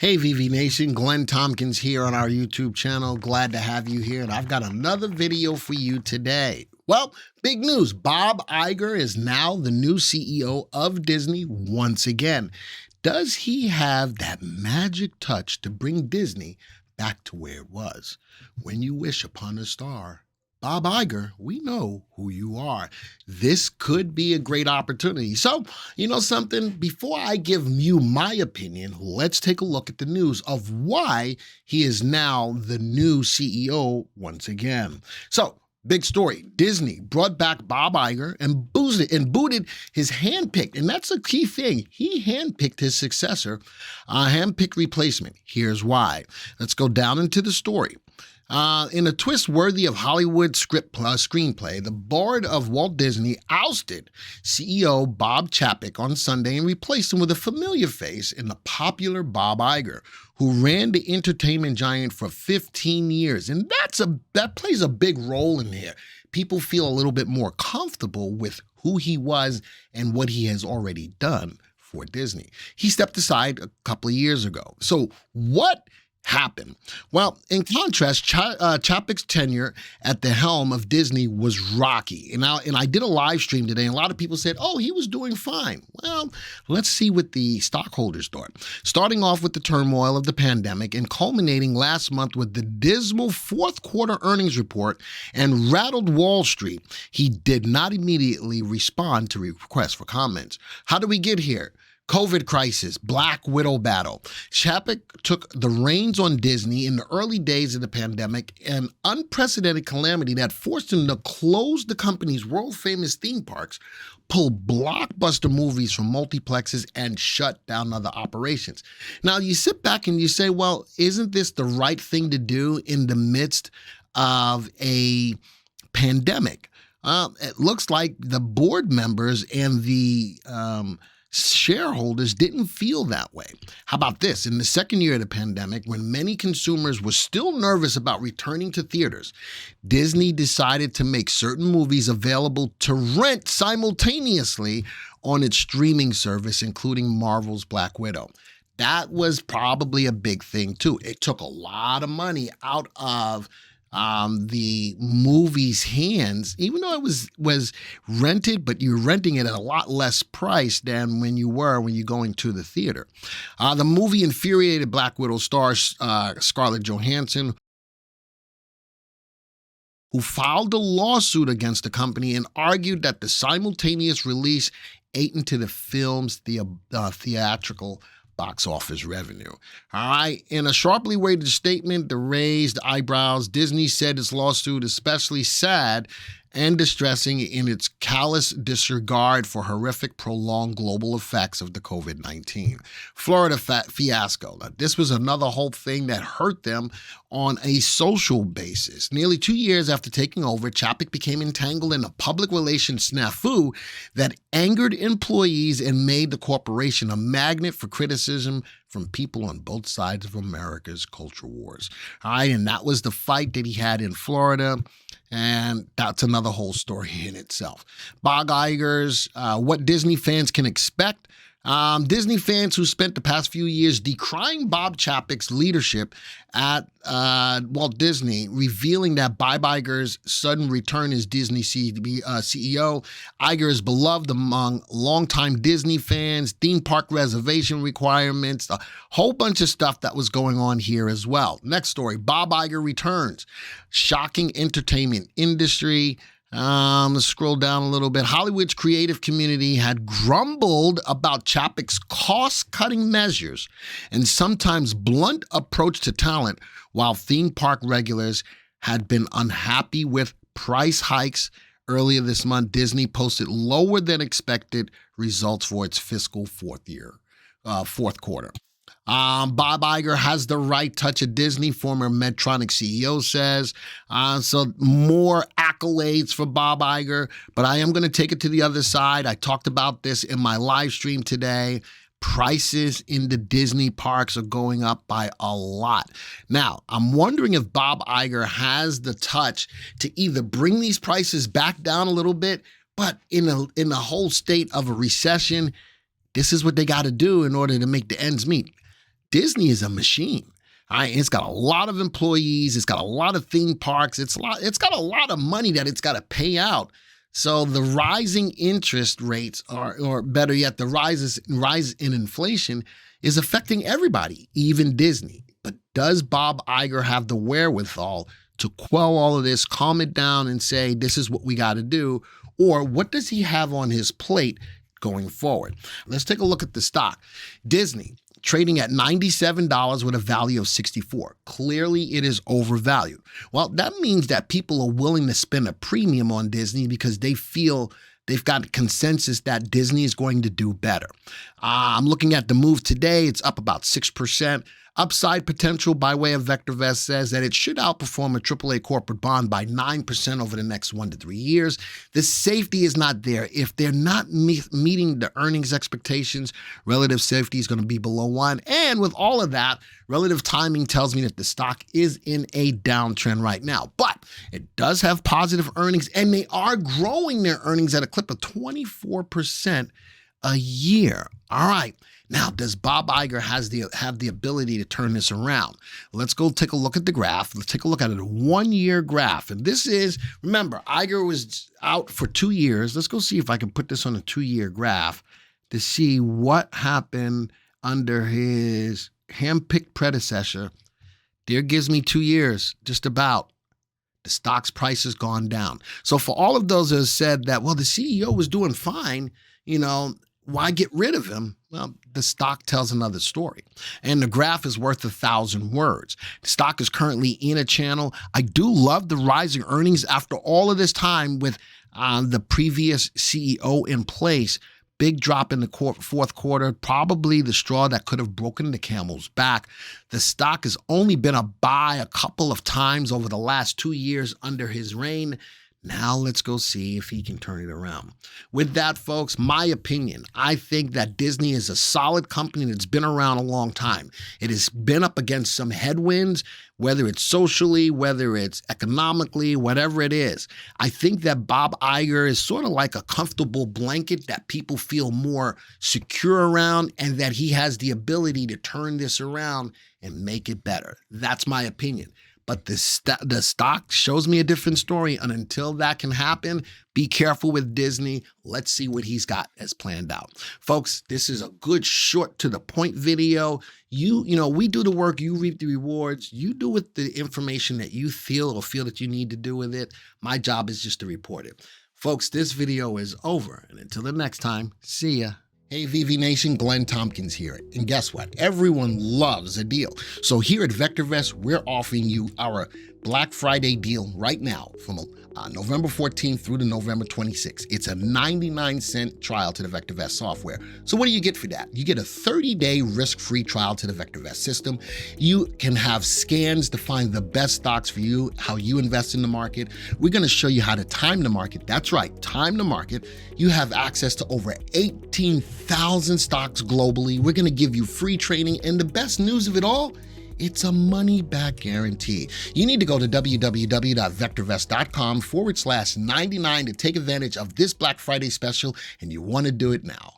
Hey VV Nation, Glenn Tompkins here on our YouTube channel. Glad to have you here, and I've got another video for you today. Well, big news. Bob Iger is now the new CEO of Disney once again. Does he have that magic touch to bring Disney back to where it was? When you wish upon a star, Bob Iger, we know who you are. This could be a great opportunity. So, you know something? Before I give you my opinion, let's take a look at the news of why he is now the new CEO once again. So, big story. Disney brought back Bob Iger and booted his handpicked, and that's a key thing. He handpicked his successor, handpicked replacement. Here's why. Let's go down into the story. In a twist worthy of Hollywood screenplay, the board of Walt Disney ousted CEO Bob Chapek on Sunday and replaced him with a familiar face in the popular Bob Iger, who ran the entertainment giant for 15 years. And that plays a big role in here. People feel a little bit more comfortable with who he was and what he has already done for Disney. He stepped aside a couple of years ago. So what happened? Well, in contrast, Chapek's tenure at the helm of Disney was rocky. And I did a live stream today, and a lot of people said, oh, he was doing fine. Well, let's see what the stockholders thought. Starting off with the turmoil of the pandemic and culminating last month with the dismal fourth quarter earnings report and rattled Wall Street, he did not immediately respond to requests for comments. How did we get here? COVID crisis, Black Widow battle. Chapek took the reins on Disney in the early days of the pandemic, an unprecedented calamity that forced him to close the company's world-famous theme parks, pull blockbuster movies from multiplexes, and shut down other operations. Now, you sit back and you say, well, isn't this the right thing to do in the midst of a pandemic? It looks like the board members and the shareholders didn't feel that way. How about this? In the second year of the pandemic, when many consumers were still nervous about returning to theaters, Disney decided to make certain movies available to rent simultaneously on its streaming service, including Marvel's Black Widow. That was probably a big thing too. It took a lot of money out of the movie's hands, even though it was rented, but you're renting it at a lot less price than when you're going to the theater. The movie infuriated Black Widow star Scarlett Johansson, who filed a lawsuit against the company and argued that the simultaneous release ate into the film's theatrical box office revenue. All right. In a sharply worded statement that raised eyebrows, Disney said its lawsuit is especially sad and distressing in its callous disregard for horrific, prolonged global effects of the COVID-19 Florida fiasco. Now, this was another whole thing that hurt them on a social basis. Nearly 2 years after taking over, Chapek became entangled in a public relations snafu that angered employees and made the corporation a magnet for criticism from people on both sides of America's culture wars. All right, and that was the fight that he had in Florida. And that's another whole story in itself. Bob Iger's what Disney fans can expect. Disney fans who spent the past few years decrying Bob Chapek's leadership at Walt Disney, revealing that Bob Iger's sudden return as Disney CEO. Iger is beloved among longtime Disney fans, theme park reservation requirements, a whole bunch of stuff that was going on here as well. Next story, Bob Iger returns. Shocking entertainment industry. Let's scroll down a little bit. Hollywood's creative community had grumbled about Chapek's cost-cutting measures and sometimes blunt approach to talent, while theme park regulars had been unhappy with price hikes. Earlier this month, Disney posted lower than expected results for its fiscal fourth quarter. Bob Iger has the right touch at Disney, former Medtronic CEO says. So more accolades for Bob Iger, but I am going to take it to the other side. I talked about this in my live stream today. Prices in the Disney parks are going up by a lot. Now, I'm wondering if Bob Iger has the touch to either bring these prices back down a little bit, but in the whole state of a recession, this is what they got to do in order to make the ends meet. Disney is a machine. All right, it's got a lot of employees. It's got a lot of theme parks. It's got a lot of money that it's got to pay out. So the rising interest rates or better yet, the rise in inflation is affecting everybody, even Disney. But does Bob Iger have the wherewithal to quell all of this, calm it down and say, this is what we got to do? Or what does he have on his plate going forward? Let's take a look at the stock. Disney, trading at $97 with a value of $64. Clearly, it is overvalued. Well, that means that people are willing to spend a premium on Disney because they feel they've got consensus that Disney is going to do better. I'm looking at the move today. It's up about 6%. Upside potential by way of VectorVest says that it should outperform a AAA corporate bond by 9% over the next 1 to 3 years. The safety is not there. If they're not meeting the earnings expectations, relative safety is going to be below 1. And with all of that, relative timing tells me that the stock is in a downtrend right now. But it does have positive earnings, and they are growing their earnings at a clip of 24% a year. All right. Now, does Bob Iger have the ability to turn this around? Let's go take a look at the graph. Let's take a look at a 1-year graph. And this is, remember, Iger was out for 2 years. Let's go see if I can put this on a 2-year graph to see what happened under his hand-picked predecessor. There gives me 2 years, just about. The stock's price has gone down. So for all of those that have said that, well, the CEO was doing fine, why get rid of him? Well, the stock tells another story. And the graph is worth 1,000 words. The stock is currently in a channel. I do love the rising earnings after all of this time with the previous CEO in place. Big drop in the fourth quarter, probably the straw that could have broken the camel's back. The stock has only been a buy a couple of times over the last 2 years under his reign. Now let's go see if he can turn it around. With that, folks, my opinion, I think that Disney is a solid company that's been around a long time. It has been up against some headwinds, whether it's socially, whether it's economically, whatever it is. I think that Bob Iger is sort of like a comfortable blanket that people feel more secure around, and that he has the ability to turn this around and make it better. That's my opinion. But the stock shows me a different story. And until that can happen, be careful with Disney. Let's see what he's got as planned out. Folks, this is a good short to the point video. We do the work, you reap the rewards. You do with the information that you feel that you need to do with it. My job is just to report it. Folks, this video is over. And until the next time, see ya. Hey, VV Nation, Glenn Tompkins here. And guess what? Everyone loves a deal. So here at VectorVest, we're offering you our Black Friday deal right now from November 14th through to November 26th. It's a 99-cent trial to the VectorVest software. So what do you get for that? You get a 30-day risk-free trial to the VectorVest system. You can have scans to find the best stocks for you, how you invest in the market. We're going to show you how to time the market. That's right, time the market. You have access to over 18,000 stocks globally. We're going to give you free training, and the best news of it all, it's a money-back guarantee. You need to go to www.vectorvest.com/99 to take advantage of this Black Friday special, and you want to do it now.